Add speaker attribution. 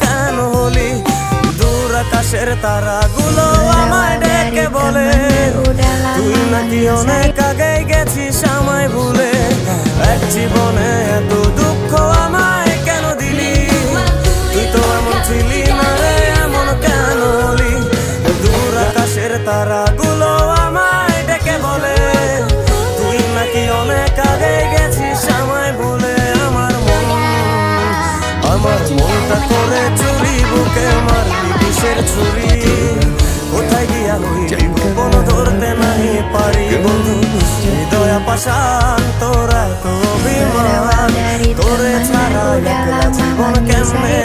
Speaker 1: কেন হলি? দূর আকাশের তারাগুলো আমায় ডেকে বলে তুই নাকি অনেক আগে গেছিস আমায় ভুলে। এক জীবনে এত দুঃখ আমায় কেন দিলি? তুই তো এমন ছিলি না রে, এমন কেন হলি? দূর আকাশের তারাগুলো আমায় ডেকে বলে তুই নাকি অনেক আগে গেছিস আমায় ভুলে। আমার মনটা করে চুরি, বুকে মারলি বিষের ছুরি। কোথায় গিয়া হইলি গোপন ধরতে নাহি পারি বন্ধু। হৃদয় পাষাণ তোরা তো অভিমান, তোরে ছাড়া একলা জীবন কেমনে